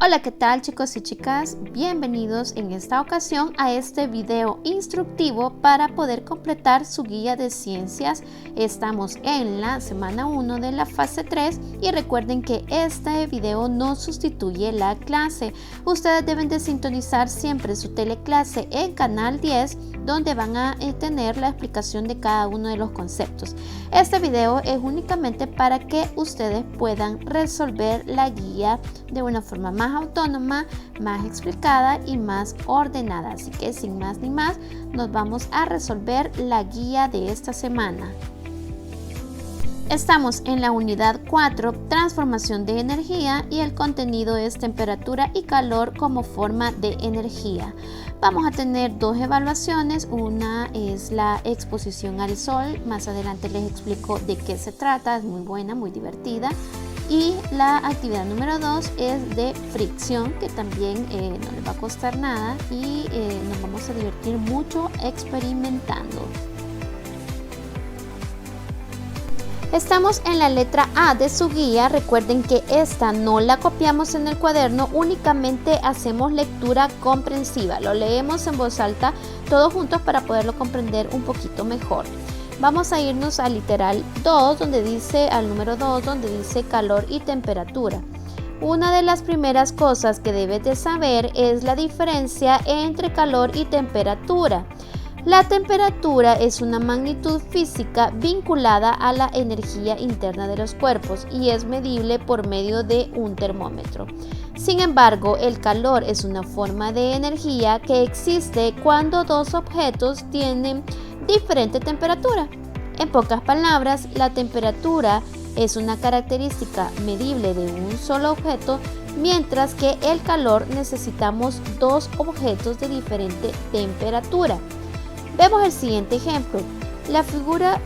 Hola, ¿qué tal chicos y chicas? Bienvenidos en esta ocasión a este video instructivo para poder completar su guía de ciencias. Estamos en la semana 1 de la fase 3 y recuerden que este video no sustituye la clase. Ustedes deben de sintonizar siempre su teleclase en canal 10, donde van a tener la explicación de cada uno de los conceptos. Este video es únicamente para que ustedes puedan resolver la guía de una forma más autónoma, más explicada y más ordenada. Así que sin más ni más, nos vamos a resolver la guía de esta semana. Estamos en la unidad 4, transformación de energía, y el contenido es temperatura y calor como forma de energía. Vamos a tener dos evaluaciones, una es la exposición al sol, más adelante les explico de qué se trata, es muy buena, muy divertida. Y la actividad número 2 es de fricción, que también no les va a costar nada y nos vamos a divertir mucho experimentando. Estamos en la letra A de su guía. Recuerden que esta no la copiamos en el cuaderno, únicamente hacemos lectura comprensiva. Lo leemos en voz alta todos juntos para poderlo comprender un poquito mejor. Vamos a irnos al literal 2, al número 2, donde dice calor y temperatura. Una de las primeras cosas que debes de saber es la diferencia entre calor y temperatura. La temperatura es una magnitud física vinculada a la energía interna de los cuerpos y es medible por medio de un termómetro. Sin embargo, el calor es una forma de energía que existe cuando dos objetos tienen diferente temperatura. En pocas palabras, la temperatura es una característica medible de un solo objeto, mientras que el calor necesitamos dos objetos de diferente temperatura. Vemos el siguiente ejemplo. La figura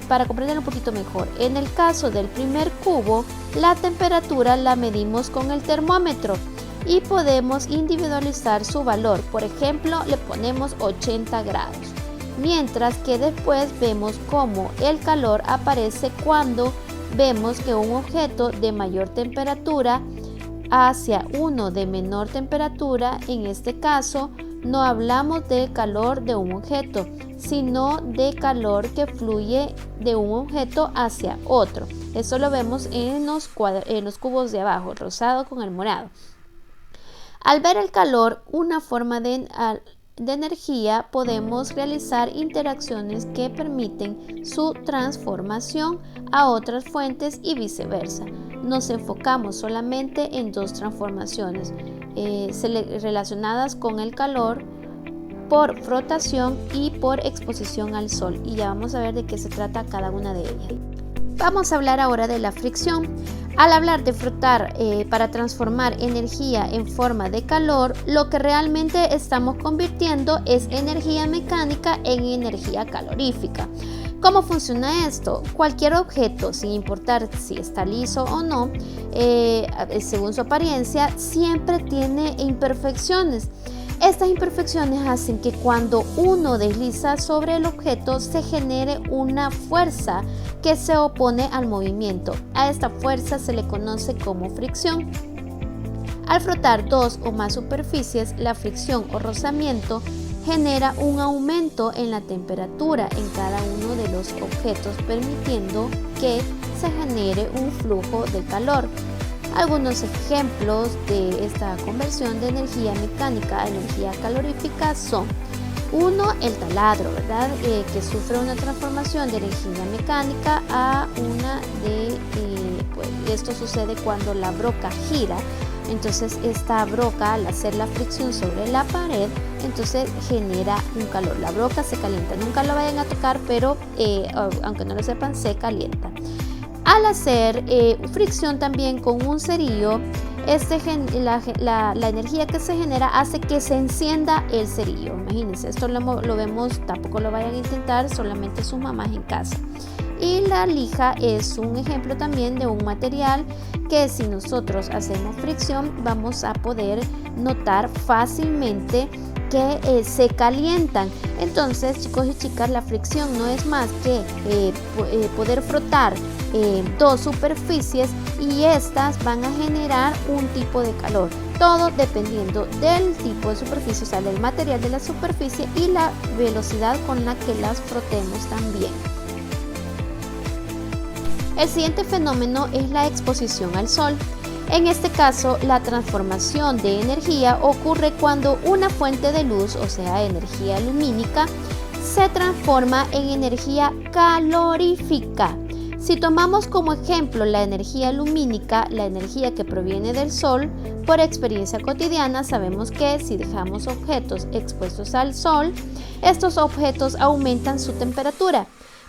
para comprender un poquito mejor. En el caso del primer cubo, la temperatura la medimos con el termómetro y podemos individualizar su valor. Por ejemplo, le ponemos 80 grados. Mientras que después vemos cómo el calor aparece cuando vemos que un objeto de mayor temperatura hacia uno de menor temperatura. En este caso no hablamos de calor de un objeto, sino de calor que fluye de un objeto hacia otro. Eso lo vemos en los cubos de abajo, el rosado con el morado. Al ver el calor una forma de energía, podemos realizar interacciones que permiten su transformación a otras fuentes y viceversa. Nos enfocamos solamente en dos transformaciones relacionadas con el calor por frotación y por exposición al sol, y ya vamos a ver de qué se trata cada una de ellas. Vamos a hablar ahora de la fricción. Al hablar de frotar para transformar energía en forma de calor, lo que realmente estamos convirtiendo es energía mecánica en energía calorífica. ¿Cómo funciona esto? Cualquier objeto, sin importar si está liso o no, según su apariencia, siempre tiene imperfecciones. Estas imperfecciones hacen que cuando uno desliza sobre el objeto se genere una fuerza que se opone al movimiento. A esta fuerza se le conoce como fricción. Al frotar dos o más superficies, la fricción o rozamiento genera un aumento en la temperatura en cada uno de los objetos, permitiendo que se genere un flujo de calor. Algunos ejemplos de esta conversión de energía mecánica a energía calorífica son: 1. El taladro, ¿verdad? Que sufre una transformación de energía mecánica a una esto sucede cuando la broca gira. Entonces esta broca, al hacer la fricción sobre la pared, entonces genera un calor. La broca se calienta, nunca lo vayan a tocar, pero aunque no lo sepan, se calienta. Al hacer fricción también con un cerillo, la energía que se genera hace que se encienda el cerillo. Imagínense, esto lo vemos, tampoco lo vayan a intentar, solamente sus mamás en casa. Y la lija es un ejemplo también de un material que, si nosotros hacemos fricción, vamos a poder notar fácilmente que se calientan. Entonces, chicos y chicas, la fricción no es más que poder frotar dos superficies y estas van a generar un tipo de calor. Todo dependiendo del tipo de superficie, o sea, del material de la superficie y la velocidad con la que las frotemos también. El siguiente fenómeno es la exposición al sol. En este caso, la transformación de energía ocurre cuando una fuente de luz, o sea, energía lumínica, se transforma en energía calorífica. Si tomamos como ejemplo la energía lumínica, la energía que proviene del sol, por experiencia cotidiana sabemos que si dejamos objetos expuestos al sol, estos objetos aumentan su temperatura.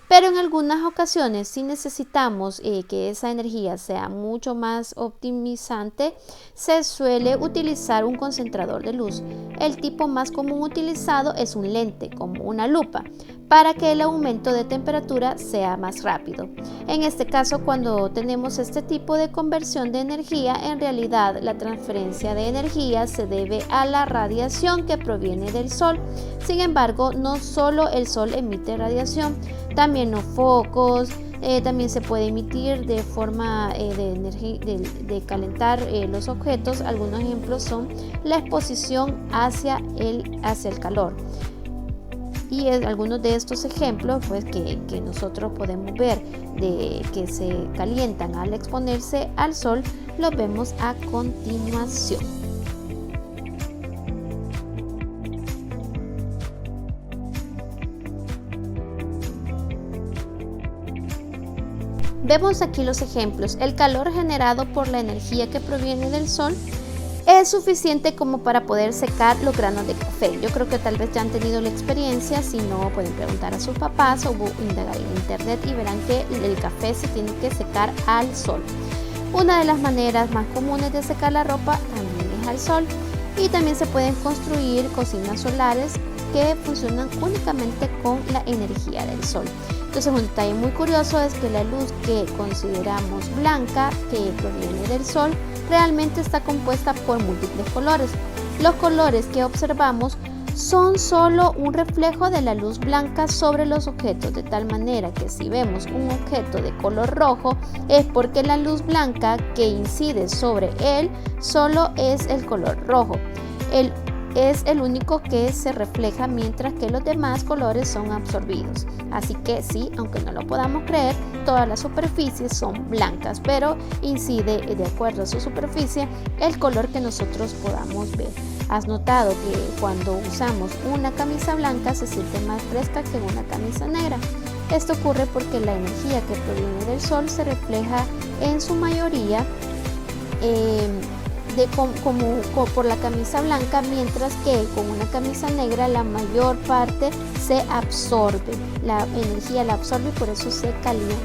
Pero en algunas ocasiones, si necesitamos que esa energía sea mucho más optimizante, se suele utilizar un concentrador de luz. El tipo más común utilizado es un lente, como una lupa, para que el aumento de temperatura sea más rápido. En este caso, cuando tenemos este tipo de conversión de energía, en realidad la transferencia de energía se debe a la radiación que proviene del sol. Sin embargo, no solo el sol emite radiación, también los focos, también se puede emitir de forma de calentar los objetos. Algunos ejemplos son la exposición hacia el calor. Y algunos de estos ejemplos pues, que nosotros podemos ver de que se calientan al exponerse al sol, los vemos a continuación. Vemos aquí los ejemplos. El calor generado por la energía que proviene del sol es suficiente como para poder secar los granos de café. Yo creo que tal vez ya han tenido la experiencia, si no pueden preguntar a sus papás o indagar en internet y verán que el café se tiene que secar al sol. Una de las maneras más comunes de secar la ropa también es al sol, y también se pueden construir cocinas solares que funcionan únicamente con la energía del sol. Entonces, un detalle muy curioso es que la luz que consideramos blanca, que proviene del sol, realmente está compuesta por múltiples colores. Los colores que observamos son solo un reflejo de la luz blanca sobre los objetos, de tal manera que si vemos un objeto de color rojo es porque la luz blanca que incide sobre él solo es el color rojo. Es el único que se refleja, mientras que los demás colores son absorbidos. Así que sí, aunque no lo podamos creer, todas las superficies son blancas, pero incide de acuerdo a su superficie el color que nosotros podamos ver. ¿Has notado que cuando usamos una camisa blanca se siente más fresca que una camisa negra? Esto ocurre porque la energía que proviene del sol se refleja en su mayoría por la camisa blanca, mientras que con una camisa negra la mayor parte se absorbe, la energía la absorbe y por eso se calienta.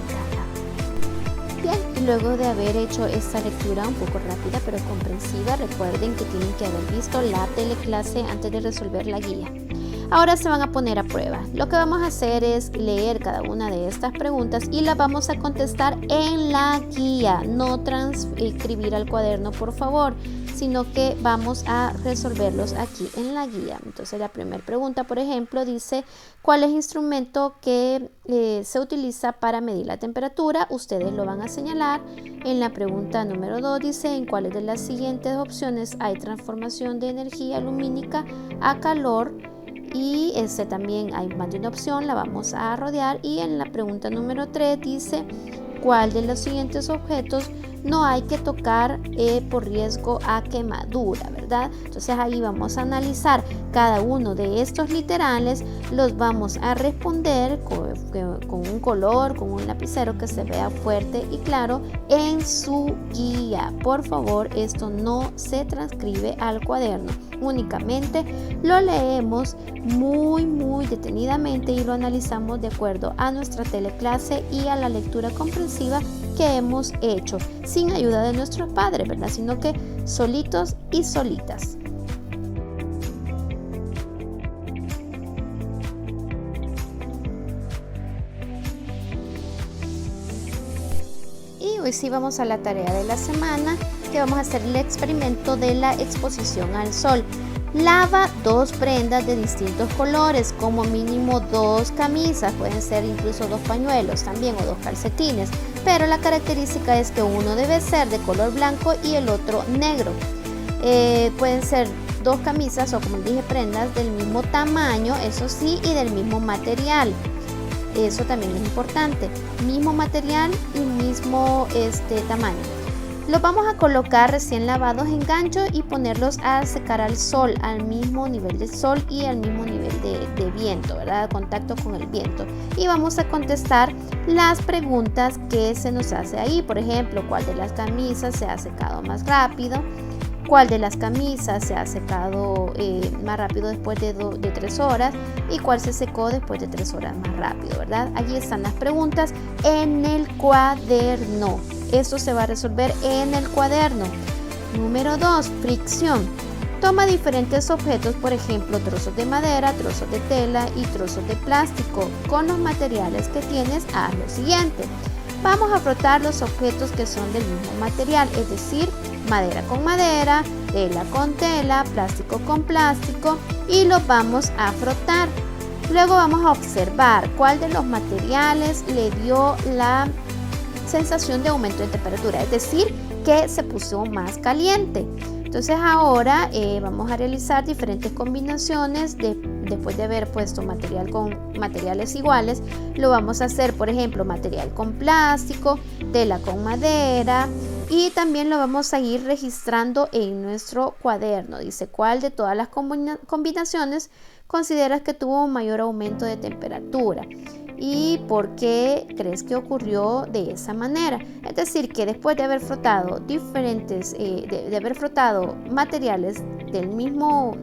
Bien, y luego de haber hecho esta lectura un poco rápida pero comprensiva, recuerden que tienen que haber visto la teleclase antes de resolver la guía. Ahora se van a poner a prueba. Lo que vamos a hacer es leer cada una de estas preguntas y las vamos a contestar en la guía. No transcribir al cuaderno, por favor, sino que vamos a resolverlos aquí en la guía. Entonces, la primera pregunta, por ejemplo, dice: ¿cuál es el instrumento que se utiliza para medir la temperatura? Ustedes lo van a señalar. En la pregunta número 2 dice: ¿en cuáles de las siguientes opciones hay transformación de energía lumínica a calor? Y también hay más de una opción, la vamos a rodear. Y en la pregunta número 3 dice: ¿cuál de los siguientes objetos no hay que tocar por riesgo a quemadura, ¿verdad? Entonces ahí vamos a analizar cada uno de estos literales, los vamos a responder con un color, con un lapicero que se vea fuerte y claro en su guía. Por favor, esto no se transcribe al cuaderno, únicamente lo leemos muy detenidamente y lo analizamos de acuerdo a nuestra teleclase y a la lectura comprensiva que hemos hecho, sin ayuda de nuestros padres, ¿verdad? Sino que solitos y solitas. Y hoy sí vamos a la tarea de la semana, que vamos a hacer el experimento de la exposición al sol. Lava 2 prendas de distintos colores, como mínimo 2 camisas, pueden ser incluso 2 pañuelos también o 2 calcetines, pero la característica es que uno debe ser de color blanco y el otro negro. Pueden ser 2 camisas o, como dije, prendas del mismo tamaño, eso sí, y del mismo material. Eso también es importante, mismo material y mismo tamaño. Los vamos a colocar recién lavados en gancho y ponerlos a secar al sol, al mismo nivel del sol y al mismo nivel de viento, ¿verdad? Contacto con el viento. Y vamos a contestar las preguntas que se nos hace ahí. Por ejemplo, ¿cuál de las camisas se ha secado más rápido? ¿Cuál de las camisas se ha secado más rápido después de 3 horas? ¿Y cuál se secó después de 3 horas más rápido, verdad? Allí están las preguntas en el cuaderno. Esto se va a resolver en el cuaderno. Número 2, fricción. Toma diferentes objetos, por ejemplo, trozos de madera, trozos de tela y trozos de plástico. Con los materiales que tienes, haz lo siguiente. Vamos a frotar los objetos que son del mismo material, es decir, madera con madera, tela con tela, plástico con plástico, y los vamos a frotar. Luego vamos a observar cuál de los materiales le dio la sensación de aumento de temperatura, es decir, que se puso más caliente. Entonces ahora vamos a realizar diferentes combinaciones después de haber puesto material con materiales iguales. Lo vamos a hacer, por ejemplo, material con plástico, tela con madera, y también lo vamos a ir registrando en nuestro cuaderno. Dice, ¿cuál de todas las combinaciones consideras que tuvo un mayor aumento de temperatura? ¿Y por qué crees que ocurrió de esa manera? Es decir, que después de haber frotado de haber frotado materiales del mismo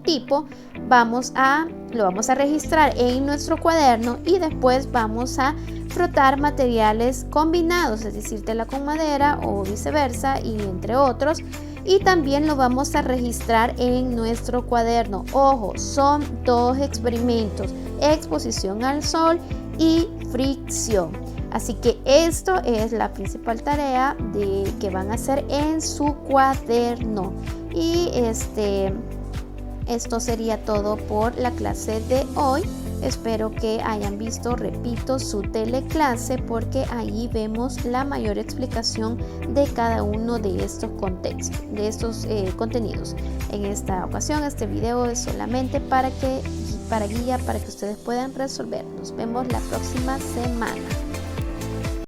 tipo, lo vamos a registrar en nuestro cuaderno, y después vamos a frotar materiales combinados, es decir, tela con madera o viceversa, y entre otros. Y también lo vamos a registrar en nuestro cuaderno. Ojo, son 2 experimentos: exposición al sol y fricción. Así que esto es la principal tarea que van a hacer en su cuaderno. Y esto sería todo por la clase de hoy. Espero que hayan visto, repito, su teleclase, porque ahí vemos la mayor explicación de cada uno de estos contextos, de estos contenidos. En esta ocasión, este video es solamente para guía, para que ustedes puedan resolver. Nos vemos la próxima semana.